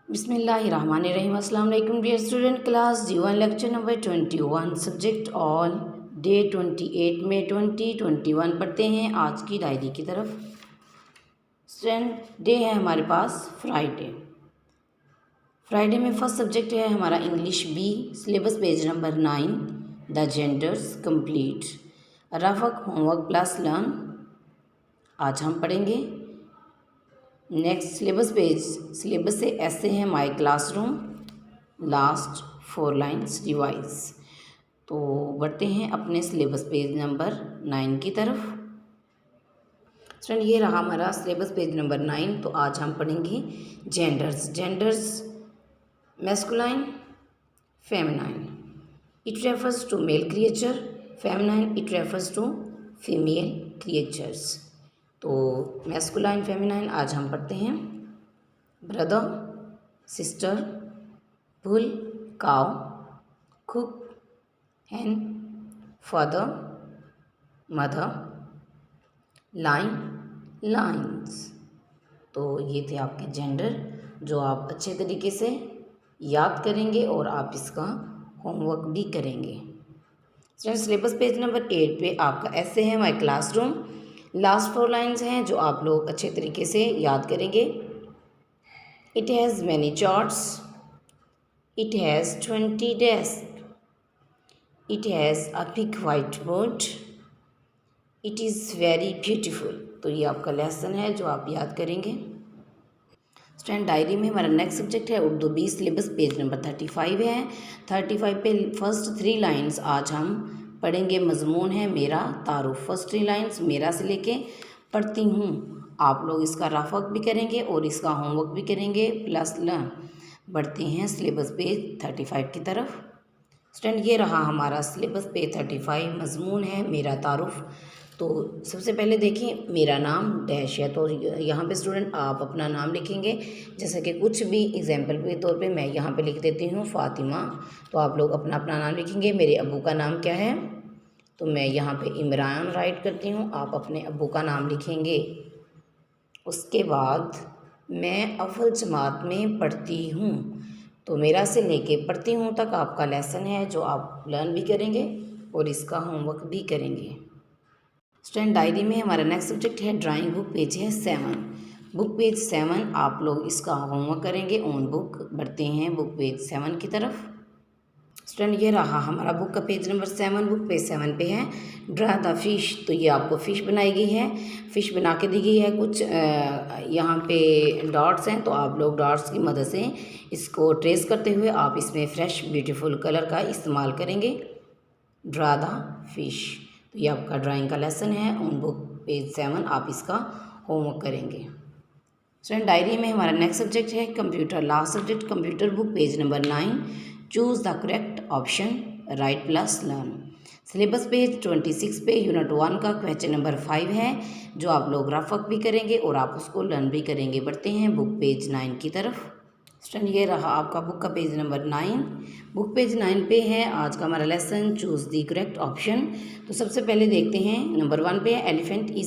बिस्मिल्लाहिर्रहमानिर्रहीम। अस्सलाम वालेकुम dear student, class G1 lecture number 21 subject ऑल डे 28 मई 2021 पढ़ते हैं आज की डायरी की तरफ। स्टूडेंट डे है हमारे पास फ्राइडे। फ्राइडे में फर्स्ट सब्जेक्ट है हमारा English B, syllabus page number 9, the genders complete, रफक होमवर्क प्लस लर्न आज हम पढ़ेंगे। नेक्स्ट सिलेबस पेज, सिलेबस से ऐसे हैं my classroom, last 4 lines revise. तो बढ़ते हैं अपने सिलेबस पेज नंबर 9 की तरफ। स्टूडेंट ये रहा हमारा सिलेबस पेज नंबर 9। तो आज हम पढ़ेंगे genders. Genders masculine, feminine, it refers to male creature, feminine it refers to female creatures. तो मैस्कुलाइन फेमिनाइन आज हम पढ़ते हैं। Brother, sister, bull, cow, cock, hen, father, mother, lion, lions. तो ये थे आपके जेंडर जो आप अच्छे तरीके से याद करेंगे और आप इसका होमवर्क भी करेंगे। सिलेबस पेज नंबर 8 पे आपका ऐसे है माय क्लासरूम, लास्ट 4 लाइन्स हैं जो आप लोग अच्छे तरीके से याद करेंगे। It has many charts, it has 20 desk, it has a big white board, it is very beautiful. तो ये आपका लेसन है जो आप याद करेंगे। स्टूडेंट डायरी में हमारा नेक्स्ट सब्जेक्ट है Urdu B, syllabus page number 35 है। 35 पे फर्स्ट 3 लाइन्स आज हम पढ़ेंगे। मजमून है मेरा तारुफ। फर्स्ट 3 लाइन्स मेरा से लेके पढ़ती हूँ। आप लोग इसका रफक भी करेंगे और इसका होमवर्क भी करेंगे प्लस लर्न। बढ़ते हैं सिलेबस पेज 35 की तरफ। स्टूडेंट ये रहा हमारा सिलेबस पेज 35। मजमून है मेरा तारुफ। तो सबसे पहले देखिए मेरा नाम डैश है, तो यहाँ पे स्टूडेंट आप अपना नाम लिखेंगे। जैसे कि कुछ भी एग्जाम्पल के तौर पे मैं यहाँ पे लिख देती हूँ फ़ातिमा, तो आप लोग अपना अपना नाम लिखेंगे। मेरे अब्बू का नाम क्या है, तो मैं यहाँ पे इमरान राइट करती हूँ, आप अपने अब्बू का नाम लिखेंगे। उसके बाद मैं अव्वल जमात में पढ़ती हूँ, तो मेरा से लेके पढ़ती हूँ तक आपका लेसन है जो आप लर्न भी करेंगे और इसका होमवर्क भी करेंगे। स्टूडेंट डायरी में हमारा नेक्स्ट सब्जेक्ट है ड्राइंग बुक, पेज है 7। बुक पेज 7 आप लोग इसका होमवर्क करेंगे ऑन बुक। बढ़ते हैं बुक पेज 7 की तरफ। स्टूडेंट ये रहा हमारा बुक का पेज नंबर 7। बुक पेज 7 पे है ड्रा द फिश। तो ये आपको फ़िश बनाई गई है, फ़िश बना के दी गई है। कुछ यहाँ पे डॉट्स हैं, तो आप लोग डॉट्स की मदद से इसको ट्रेस करते हुए आप इसमें फ्रेश ब्यूटीफुल कलर का इस्तेमाल करेंगे। ड्रा द फिश, तो ये आपका ड्राइंग का लेसन है ऑन बुक पेज 7। आप इसका होमवर्क करेंगे। स्टूडेंट डायरी में हमारा नेक्स्ट सब्जेक्ट है computer, last subject computer. Book page number 9। Choose the correct option, right plus learn. Syllabus page 26 पे यूनिट 1 का क्वेश्चन नंबर 5 है जो आप लोग रफक भी करेंगे और आप उसको लर्न भी करेंगे। बढ़ते हैं बुक पेज 9 की तरफ। स्टूडेंट ये रहा आपका बुक का पेज नंबर 9। बुक पेज 9 पे है आज का हमारा lesson choose the correct option. तो सबसे पहले देखते हैं नंबर 1 पे है एलिफेंट इज